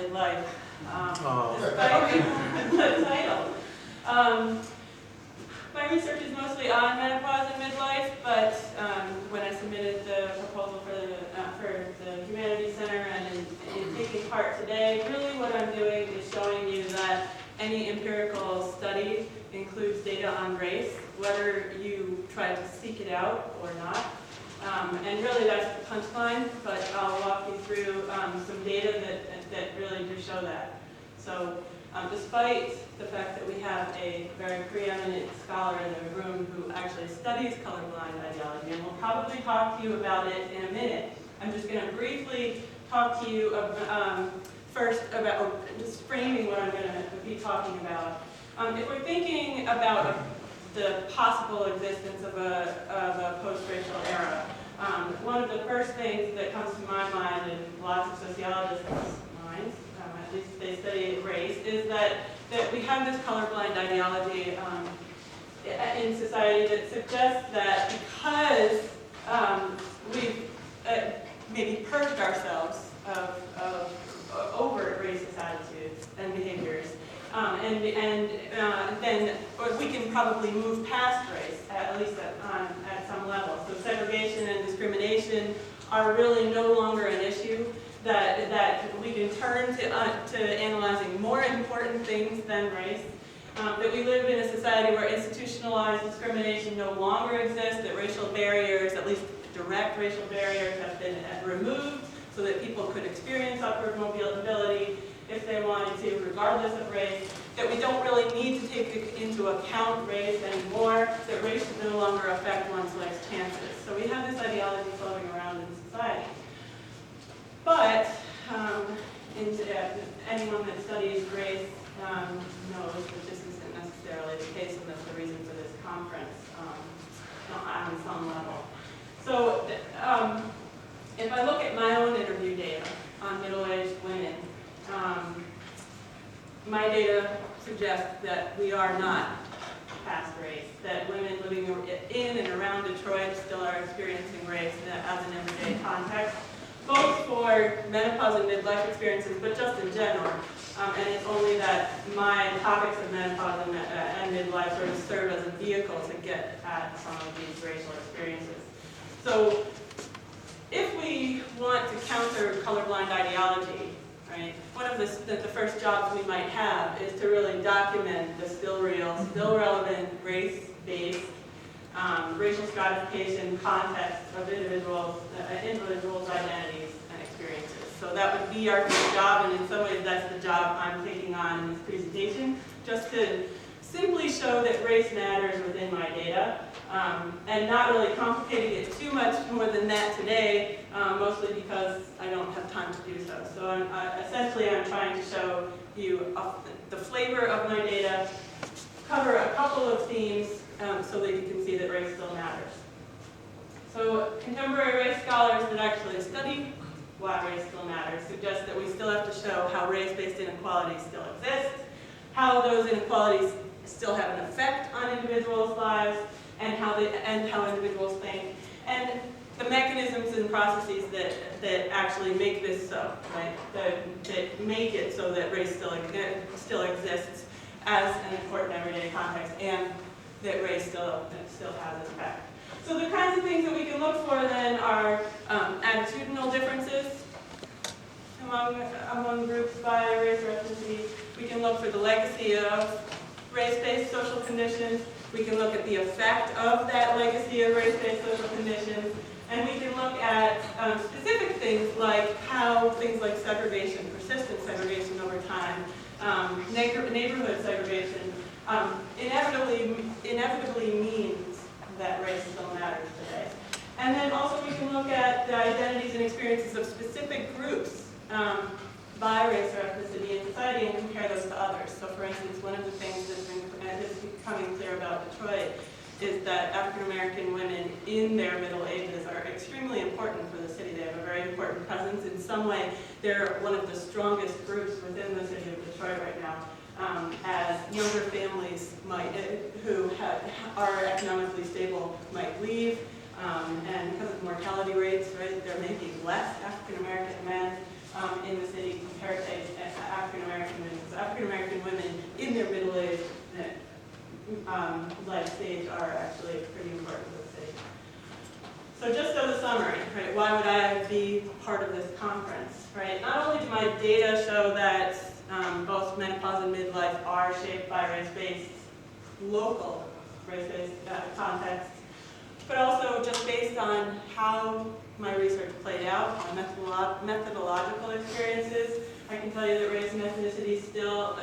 midlife, despite the title. My research is mostly on menopause and midlife, but when I submitted the proposal for the Humanities Center and in taking part today, really what I'm doing is showing you that any empirical study includes data on race, whether you try to seek it out or not. And really that's the punchline, but I'll walk you through some data that really do show that. So despite the fact that we have a very preeminent scholar in the room who actually studies colorblind ideology, and we'll probably talk to you about it in a minute, I'm just going to briefly talk to you first about just framing what I'm going to be talking about. If we're thinking about the possible existence of a post-racial era, one of the first things that comes to my mind and lots of sociologists' minds, at least they study race, is that we have this colorblind ideology in society that suggests that because we've maybe purged ourselves of overt racist attitudes and behaviors, then we can probably move past race, at least at some level. So segregation and discrimination are really no longer an issue, that we can turn to analyzing more important things than race, that we live in a society where institutionalized discrimination no longer exists, that racial barriers, at least direct racial barriers, have been removed so that people could experience upward mobility if they wanted to, regardless of race, that we don't really need to take into account race anymore, that race should no longer affect one's life's chances. So we have this ideology floating around in society. But anyone that studies race knows that this isn't necessarily the case, and that's the reason for this conference on some level. So if I look at my own interview data on middle-aged women, my data suggests that we are not past race, that women living in and around Detroit still are experiencing race as an everyday context, both for menopause and midlife experiences, but just in general. And it's only that my topics of menopause and midlife sort of serve as a vehicle to get at some of these racial experiences. So if we want to counter colorblind ideology, right, one of the first jobs we might have is to really document the still real, still relevant race-based racial stratification context of individuals' identities and experiences. So that would be our first job, and in some ways that's the job I'm taking on in this presentation, just to simply show that race matters within my data, and not really complicating it too much more than that today, mostly because I don't have time to do so. So essentially I'm trying to show you the flavor of my data, cover a couple of themes, so that you can see that race still matters. So contemporary race scholars that actually study why race still matters suggest that we still have to show how race-based inequalities still exist, how those inequalities still have an effect on individuals' lives, and how individuals think, and the mechanisms and processes that actually make this so, right? That make it so that race still exists as an important everyday context, and that race still has an effect. So the kinds of things that we can look for then are attitudinal differences among groups by race or ethnicity. We can look for the legacy of race-based social conditions. We can look at the effect of that legacy of race-based social conditions. And we can look at specific things like how things like segregation, persistent segregation over time, neighborhood segregation, inevitably means that race still matters today. And then also we can look at the identities and experiences of specific groups by race or ethnicity in society and compare those to others. So for instance, one of the things that's becoming clear about Detroit is that African American women in their middle ages are extremely important for the city. They have a very important presence. In some way, they're one of the strongest groups within the city of Detroit right now. As younger families who are economically stable might leave, and because of mortality rates, right, there may be less African American men in the city compared to life stage are actually pretty important to the city. So just as a summary, right, why would I be part of this conference, right? Not only do my data show that both menopause and midlife are shaped by race-based, local race-based contexts, but also just based on how my research played out, my methodological experiences, I can tell you that race and ethnicity still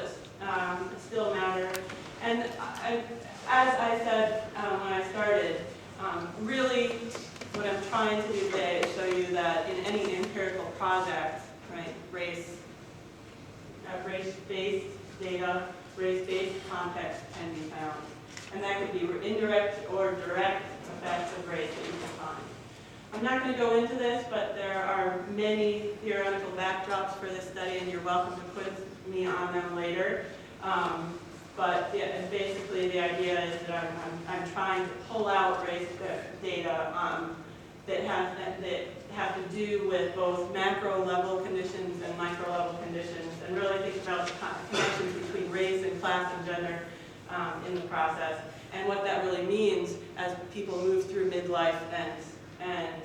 matter. And as I said when I started, really what I'm trying to do today is show you that in any empirical project, right, race-based data, race-based context can be found. And that could be indirect or direct effects of race that you can find. I'm not going to go into this, but there are many theoretical backdrops for this study, and you're welcome to quiz me on them later. But yeah, basically the idea is that I'm trying to pull out race data that have to do with both macro level conditions and micro level conditions, and really think about the connections between race and class and gender in the process, and what that really means as people move through midlife and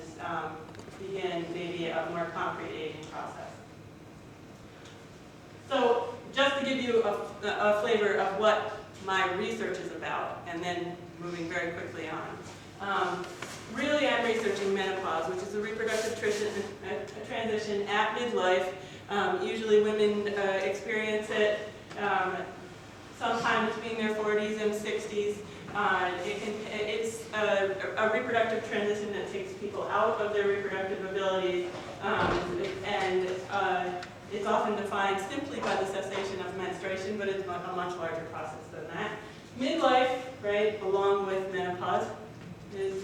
begin maybe a more concrete aging process. So just to give you a flavor of what my research is about, and then moving very quickly on. Really, I'm researching menopause, which is a reproductive transition at midlife. Usually women experience it sometime between their 40s and 60s. It's a reproductive transition that takes people out of their reproductive abilities, and it's often defined simply by the cessation of menstruation, but it's a much larger process than that. Midlife, right, along with menopause, is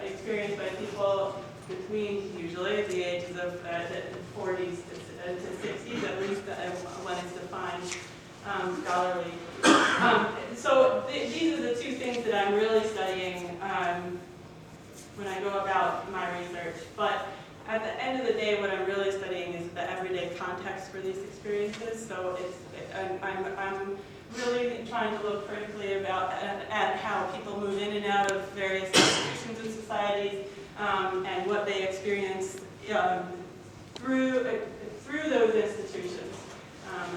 experienced by people between usually the ages of 40s to 60s, at least when it's defined scholarly. So these are the two things that I'm really studying when I go about my research. But at the end of the day, what I'm really studying is the everyday context for these experiences. So I'm really trying to look critically at how people move in and out of various institutions and societies, and what they experience through those institutions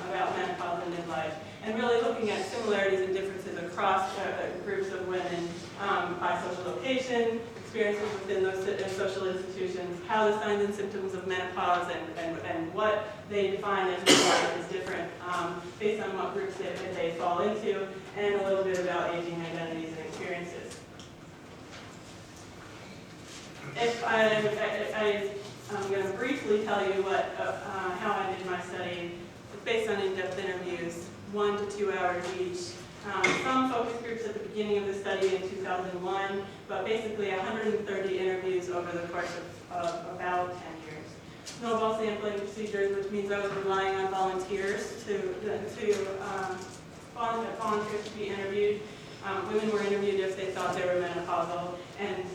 about menopause and midlife, and really looking at similarities and differences across groups of women by social location, experiences within those social institutions, how the signs and symptoms of menopause and what they define as midlife is different based on what groups they fall into, and a little bit about aging identities and experiences. I'm going to briefly tell you how I did my study. It's based on in-depth interviews, 1 to 2 hours each. Some focus groups at the beginning of the study in 2001, but basically 130 interviews over the course of about 10 years. Snowball sampling procedures, which means I was relying on volunteers to be interviewed. Women were interviewed if they thought they were menopausal, and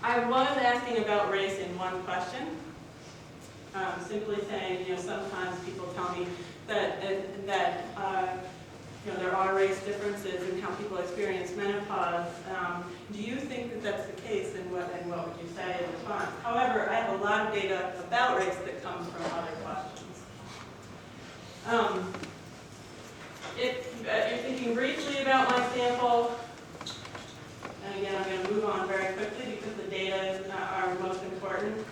I was asking about race in one question, simply saying, sometimes people tell me that there are race differences in how people experience menopause. Do you think that that's the case, and what would you say in response? However, I have a lot of data about race that comes from other questions. If you're thinking briefly about my sample, and again, I'm going to move on very quickly because the data are most important.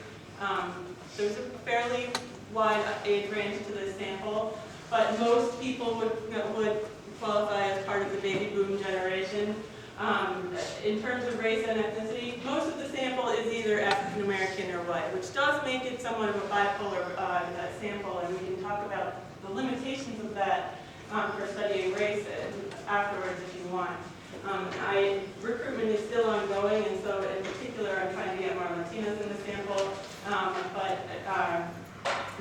There's a fairly wide age range to this sample, but most people would qualify as part of the baby boom generation. In terms of race and ethnicity, most of the sample is either African American or white, which does make it somewhat of a bipolar sample, and we can talk about the limitations of that for studying race afterwards if you want. Recruitment is still ongoing, and so in particular I'm trying to get more Latinas in the sample, but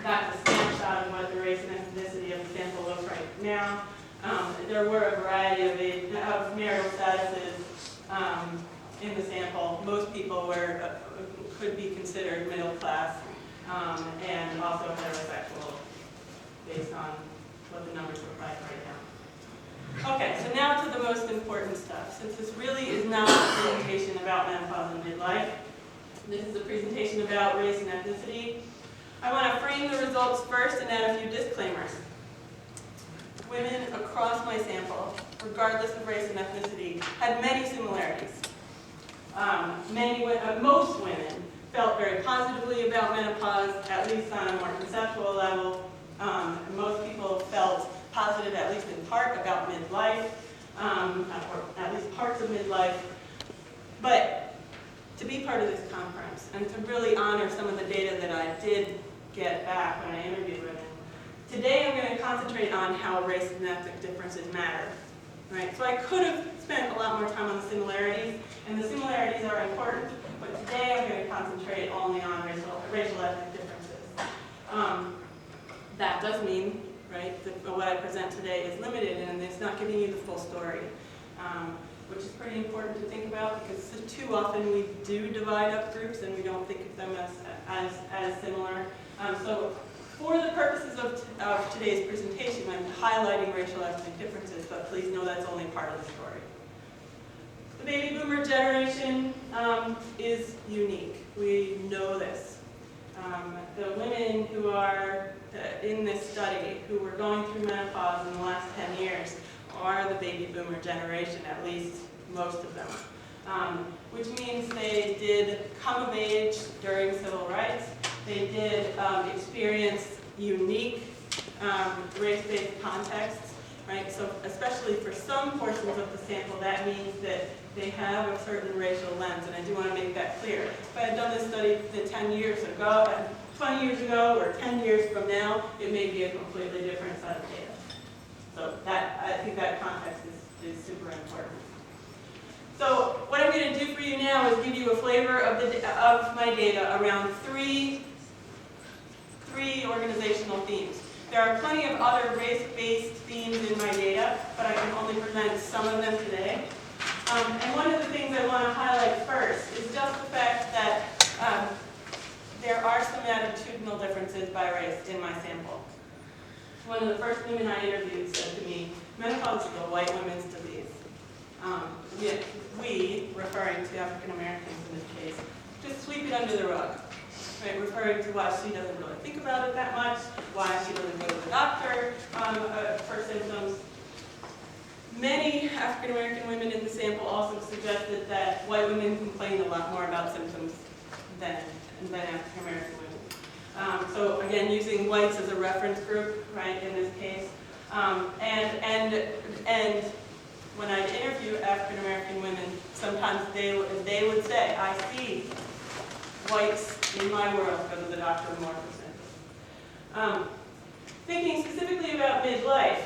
that's a snapshot of what the race and ethnicity of the sample looks like now. There were a variety of marital statuses in the sample. Most people could be considered middle class and also heterosexual based on what the numbers look like right now. Okay, so now to the most important stuff. Since this really is not a presentation about menopause and midlife, this is a presentation about race and ethnicity. I want to frame the results first and add a few disclaimers. Women across my sample, regardless of race and ethnicity, had many similarities. Most women felt very positively about menopause, at least on a more conceptual level. Most people felt positive, at least in part, about midlife, or at least parts of midlife. But to be part of this conference and to really honor some of the data that I did get back when I interviewed women, today I'm going to concentrate on how race and ethnic differences matter. Right? So I could have spent a lot more time on the similarities, and the similarities are important, but today I'm going to concentrate only on racial ethnic differences. That does mean, right, that what I present today is limited and it's not giving you the full story, which is pretty important to think about because too often we do divide up groups and we don't think of them as similar. So for the purposes of today's presentation, I'm highlighting racial ethnic differences, but please know that's only part of the story. The baby boomer generation is unique. We know this. The women who are in this study, who were going through menopause in the last 10 years, are the baby boomer generation, at least most of them. Which means they did come of age during civil rights. They did experience unique race-based contexts, right? So especially for some portions of the sample, that means that they have a certain racial lens, and I do want to make that clear. If I had done this study 10 years ago, 20 years ago, or 10 years from now, it may be a completely different set of data. So I think that context is super important. So what I'm going to do for you now is give you a flavor of my data around three organizational themes. There are plenty of other race-based themes in my data, but I can only present some of them today. And one of the things I want to highlight first is just the fact that there are some attitudinal differences by race in my sample. One of the first women I interviewed said to me, menopause is a white women's disease. We, referring to African Americans in this case, just sweep it under the rug. Right, referring to why she doesn't really think about it that much, why she doesn't go to the doctor for symptoms. Many African American women in the sample also suggested that white women complain a lot more about symptoms than African American women. So again, using whites as a reference group, right, in this case. And when I interview African American women, sometimes they would say, I see whites in my world go to the doctor more for symptoms. Thinking specifically about midlife,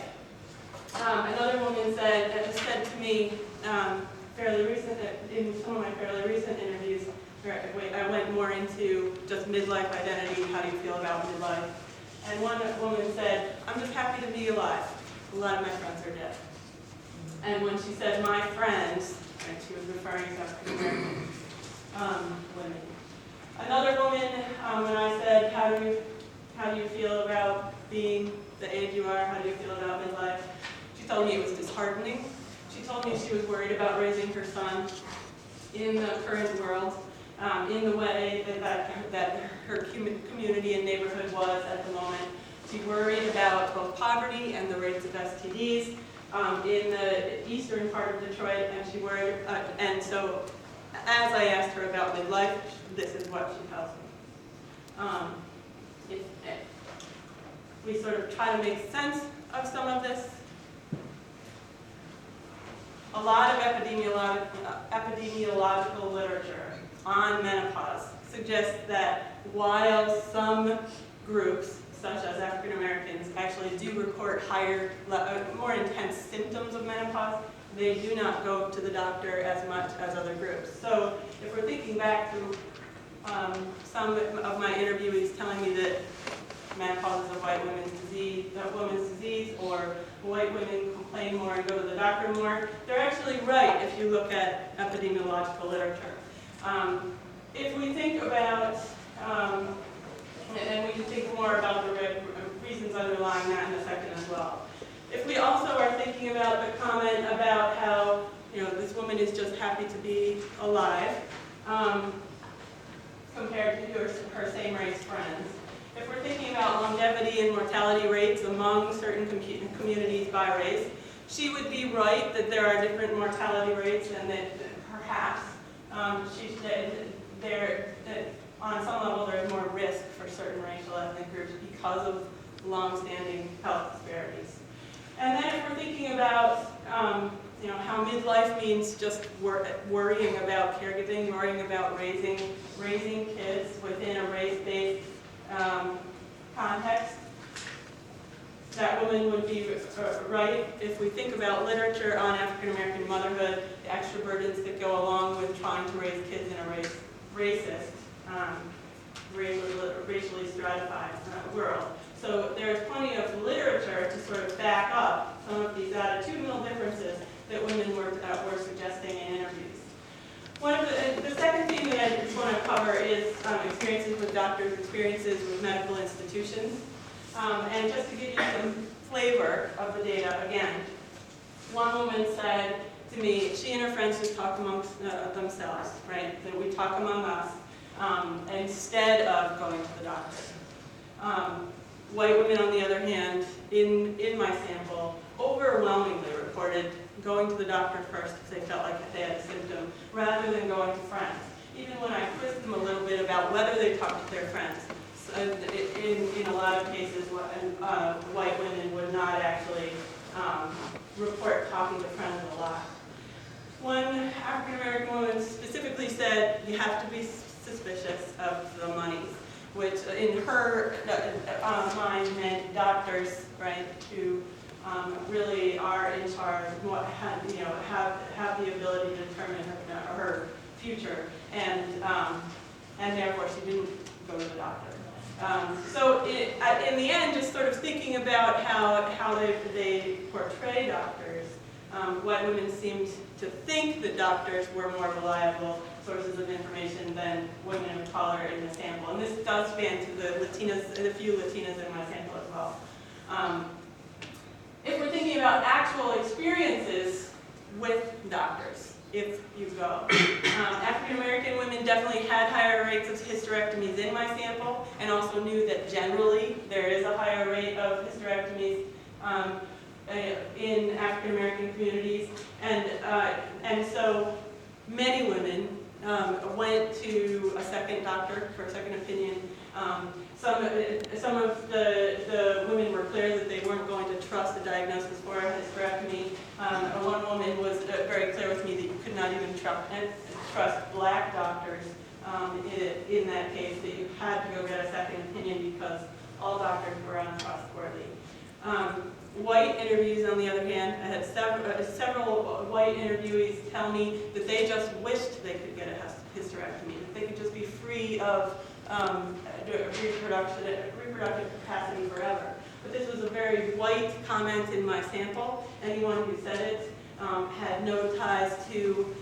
another woman said to me in some of my fairly recent interviews, I went more into just midlife identity, how do you feel about midlife? And one woman said, I'm just happy to be alive. A lot of my friends are dead. And when she said my friends, right, she was referring to African American women. Another woman, when I said, how do you feel about being the age you are, how do you feel about midlife? She told me it was disheartening. She told me she was worried about raising her son in the current world, in the way that her community and neighborhood was at the moment. She worried about both poverty and the rates of STDs in the eastern part of Detroit, and she worried, and so as I asked her about midlife, this is what she tells me. We sort of try to make sense of some of this. A lot of epidemiological literature on menopause suggests that while some groups, such as African Americans, actually do report higher, more intense symptoms of menopause, they do not go to the doctor as much as other groups. So if we're thinking back to some of my interviewees telling me that menopause is a woman's disease, or white women complain more and go to the doctor more, they're actually right if you look at epidemiological literature. If we think about, and we can think more about the reasons underlying that in a second as well. If we also are thinking thinking about the comment about how, this woman is just happy to be alive, compared to her same-race friends. If we're thinking about longevity and mortality rates among certain communities by race, she would be right that there are different mortality rates and that perhaps she said that on some level there's more risk for certain racial ethnic groups because of long-standing health disparities. And then if we're thinking about how midlife means just worrying about caregiving, worrying about raising kids within a race-based context, that woman would be right. If we think about literature on African American motherhood, the extra burdens that go along with trying to raise kids in a racist, racially stratified world. So there's plenty of literature to sort of back up some of these attitudinal differences that women were suggesting in interviews. The second theme that I just want to cover is experiences with doctors, experiences with medical institutions. And just to give you some flavor of the data, again, one woman said to me, she and her friends just talk amongst themselves, right? That we talk among us instead of going to the doctor. White women, on the other hand, in my sample, overwhelmingly reported going to the doctor first if they felt like they had a symptom, rather than going to friends. Even when I quizzed them a little bit about whether they talked to their friends, in a lot of cases, white women would not actually report talking to friends a lot. One African American woman specifically said you have to be suspicious of the monies, which in her mind meant doctors, right, who really are in charge, have the ability to determine her future, and therefore she didn't go to the doctor. So in the end, just sort of thinking about how they portray doctors, white women seemed to think that doctors were more reliable sources of information than women of color in the sample. And this does span to the Latinas, and a few Latinas in my sample as well. If we're thinking about actual experiences with doctors, if you go. African American women definitely had higher rates of hysterectomies in my sample, and also knew that generally there is a higher rate of hysterectomies in African American communities, and so many women went to a second doctor for a second opinion. Some of the women were clear that they weren't going to trust the diagnosis for a hysterectomy. One woman was very clear with me that you could not even trust black doctors in that case, that you had to go get a second opinion because all doctors were untrustworthy. White interviews, on the other hand, I had several white interviewees tell me that they just wished they could get a hysterectomy, that they could just be free of reproductive capacity forever. But this was a very white comment in my sample. Anyone who said it had no ties to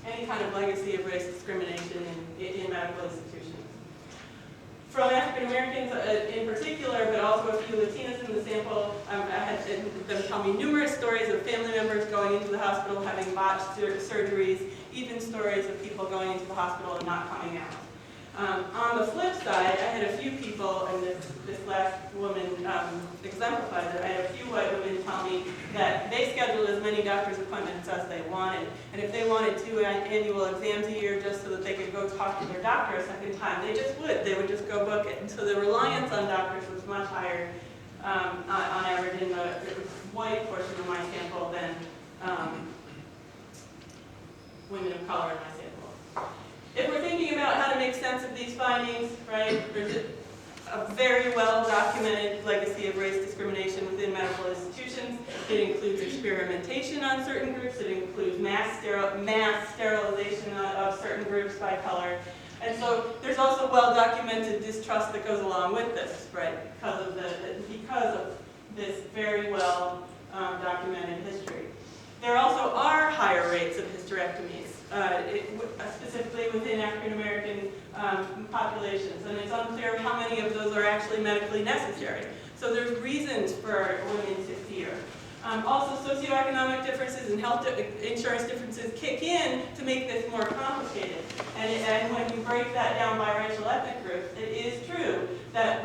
any kind of legacy of race discrimination in medical institutions. From African Americans in particular, but also a few Latinas in the sample, I had them tell me numerous stories of family members going into the hospital having botched surgeries, even stories of people going into the hospital and not coming out. On the flip side, I had a few people, and this last woman exemplifies it, I had a few white women tell me that they scheduled as many doctor's appointments as they wanted, and if they wanted 2 annual exams a year just so that they could go talk to their doctor a second time, they just would. They would just go book it. And so the reliance on doctors was much higher on average in the white portion of my sample than women of color in my sample. If we're thinking about how to make sense of these findings, right, there's a very well-documented legacy of race discrimination within medical institutions. It includes experimentation on certain groups. It includes mass sterilization of certain groups by color. And so there's also well-documented distrust that goes along with this, right, because of this very well-documented history. There also are higher rates of hysterectomies, specifically within African American populations, and it's unclear how many of those are actually medically necessary. So there's reasons for women to fear. Also, socioeconomic differences and health insurance differences kick in to make this more complicated. And when you break that down by racial ethnic groups, it is true that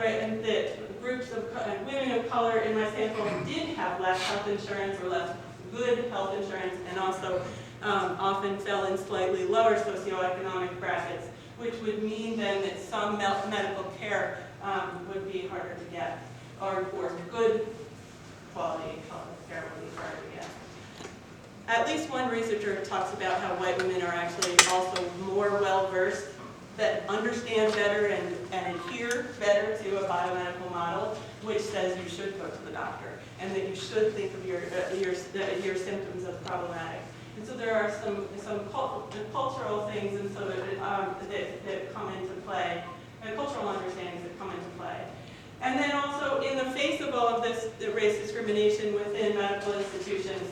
groups of women of color in my sample did have less health insurance or less good health insurance, and also often fell in slightly lower socioeconomic brackets, which would mean then that some medical care would be harder to get, or good quality care would be harder to get. At least one researcher talks about how white women are actually also more well-versed, that understand better and adhere better to a biomedical model, which says you should go to the doctor, and that you should think of your symptoms as problematic. And so there are some cultural things and so that come into play, cultural understandings that come into play. And then also, in the face of all of this race discrimination within medical institutions,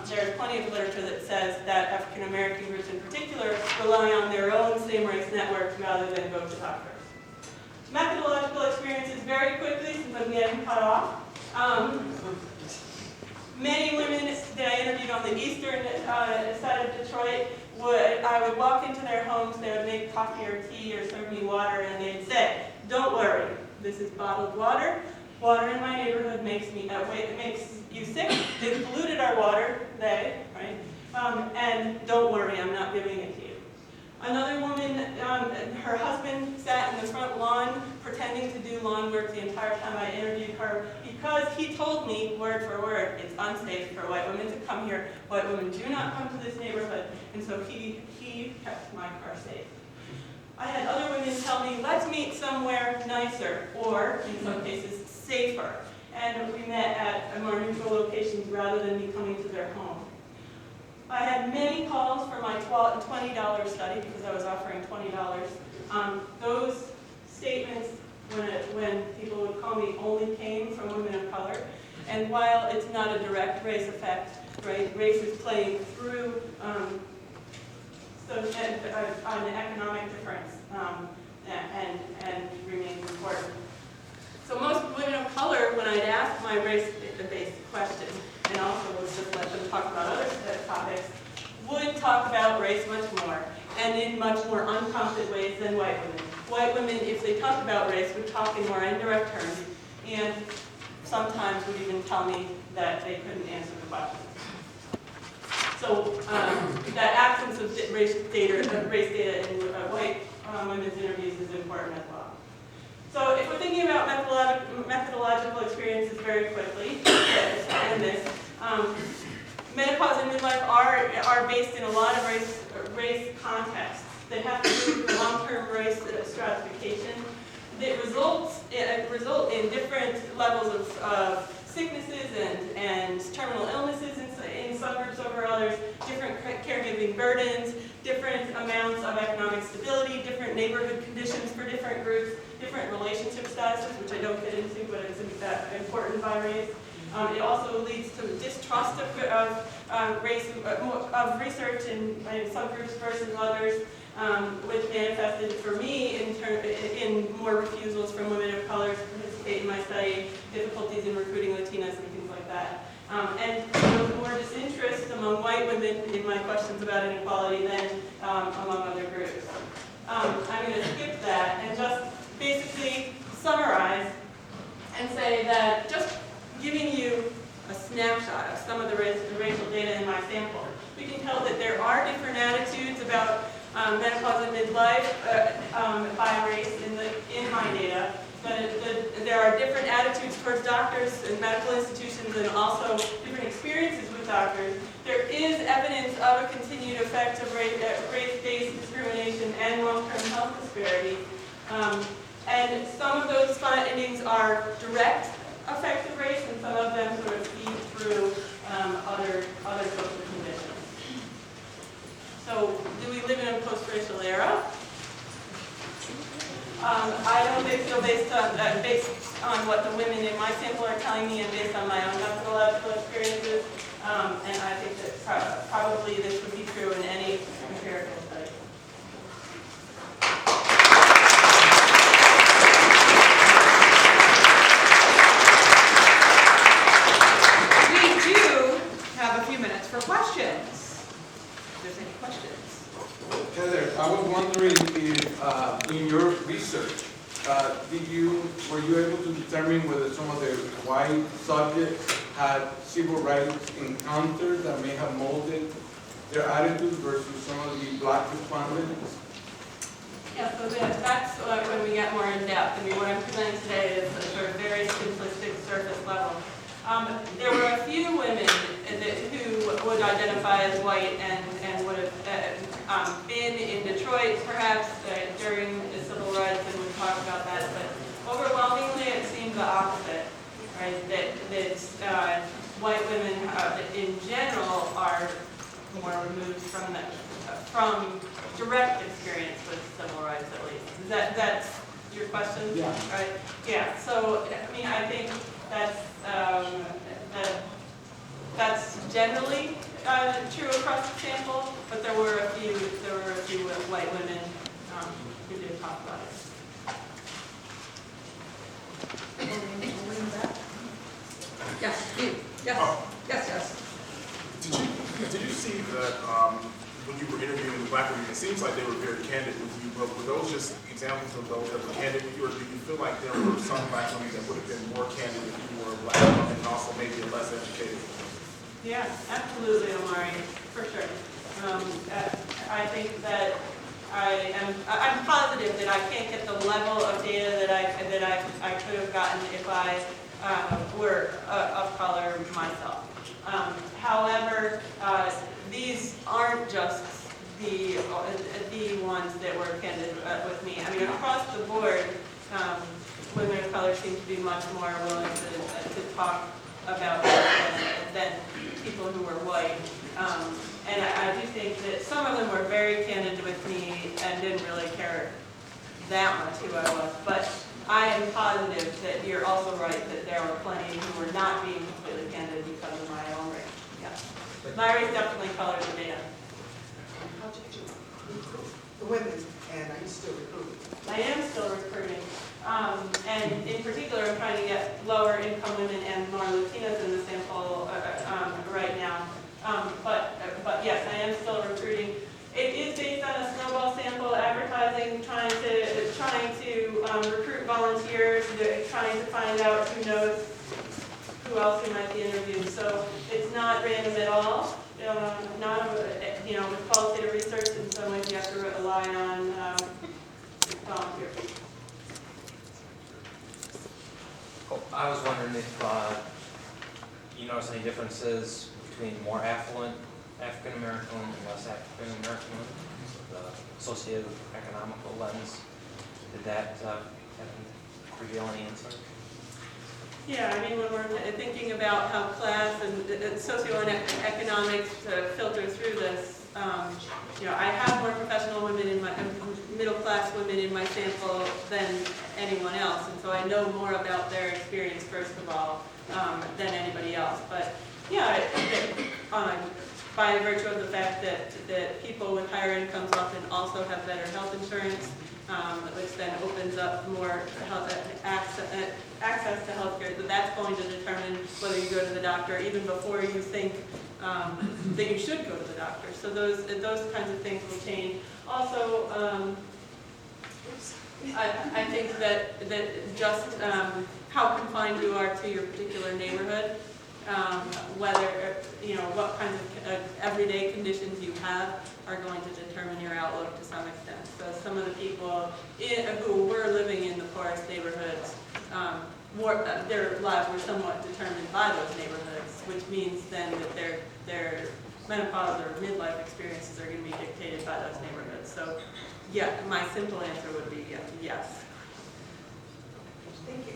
there's plenty of literature that says that African American groups in particular rely on their own same-race networks rather than go to doctors. Methodological experiences, very quickly, since I'm getting cut off. Many women that I interviewed on the eastern side of Detroit, I would walk into their homes, they would make coffee or tea or serve me water, and they'd say, "Don't worry, this is bottled water. Water in my neighborhood makes you sick. They've polluted our water, right? And don't worry, I'm not giving it to you." Another woman, her husband sat in the front lawn pretending to do lawn work the entire time I interviewed her because he told me, word for word, it's unsafe for white women to come here. White women do not come to this neighborhood. And so he kept my car safe. I had other women tell me, let's meet somewhere nicer, or in some cases, safer. And we met at more neutral locations rather than me coming to their home. I had many calls for my $20 study because I was offering $20. Those statements, when people would call me, only came from women of color. And while it's not a direct race effect, right, race is playing through an economic difference and remains important. So most women of color, when I'd ask my race-based question, and also would just let them talk about other topics, would talk about race much more, and in much more unprompted ways than white women. White women, if they talked about race, would talk in more indirect terms, and sometimes would even tell me that they couldn't answer the question. So that absence of race data in white women's interviews is important as well. So if we're thinking about methodological experiences very quickly, in this, menopause and midlife are based in a lot of race contexts that have to do with long-term race stratification that result in different levels of sicknesses and terminal illnesses in some groups over others, different caregiving burdens, different amounts of economic stability, different neighborhood conditions for different groups, different relationship statuses, which I don't get into, but it's important by race. It also leads to distrust of research in some groups versus others, which manifested for me in more refusals from women of color to participate in my study, difficulties in recruiting Latinas and things like that. And there was more disinterest among white women in my questions about inequality than among other groups. I'm going to skip that and just basically summarize and say that just giving you a snapshot of some of the racial data in my sample, we can tell that there are different attitudes about menopause and midlife by race in my data. There are different attitudes towards doctors and medical institutions and also different experiences with doctors. There is evidence of a continued effect of race-based discrimination and long-term health disparity. And some of those findings are direct effects of race, and some of them sort of feed through other social conditions. So, do we live in a post-racial era? I don't think so, based on what the women in my sample are telling me and based on my own methodological experiences. And I think that probably this would be true in any empirical study. I was wondering if, in your research, were you able to determine whether some of the white subjects had civil rights encounters that may have molded their attitudes versus some of the black respondents? Yeah, so that's when we get more in depth. I mean, what I'm presenting today is a sort of very simplistic surface level. There were a few women who would identify as white and would have been in Detroit, perhaps, during the civil rights, and would talk about that. But overwhelmingly, it seems the opposite, right? That white women, in general, are more removed from direct experience with civil rights, at least. That's your question? Yeah. Right? Yeah. So, I mean, I think that's generally true across the sample, but there were a few white women who did talk about it. Yes, you. Yes. Oh. Yes. Did you see that when you were interviewing the black women, it seems like they were very candid with you, but were those just examples of those that were candid with you, or do you feel like there were some black women that would have been more candid if you were a black woman and also maybe less educated? Yeah, absolutely, Omari, for sure. I think that I'm positive that I can't get the level of data that I could have gotten if I were of color myself. However, these aren't just the ones that were candid with me. I mean, across the board, women of color seem to be much more willing to talk about it than people who were white. And I do think that some of them were very candid with me and didn't really care that much who I was. But I am positive that you're also right that there were plenty who were not being completely candid because of my own race. Yeah. My race definitely colored the data. How did you recruit the women, and are you still recruiting? I am still recruiting. And in particular, I'm trying to get lower income women and more Latinas in the sample right now. But yes, I am still recruiting. It is based on a snowball sample advertising, trying to recruit volunteers, trying to find out who knows who else we might be interviewing. So it's not random at all. With qualitative research, in some ways you have to rely on volunteers. I was wondering if you notice any differences between more affluent African American and less African American women, the socio-economical lens. Did that reveal any insight? Yeah, I mean, when we're thinking about how class and socioeconomics filter through this, I have more professional women in my middle-class women in my sample than anyone else, and so I know more about their experience first of all than anybody else. But yeah, by virtue of the fact that people with higher incomes often also have better health insurance, which then opens up more access to health care, that's going to determine whether you go to the doctor even before you think that you should go to the doctor. So those kinds of things will change. Also, I think that just how confined you are to your particular neighborhood, whether, what kinds of everyday conditions you have are going to determine your outlook to some extent. So some of the people who were living in the poorest neighborhoods, their lives were somewhat determined by those neighborhoods, which means then that their menopause or midlife experiences are going to be dictated by those neighborhoods. So yeah, my simple answer would be yes. Thank you.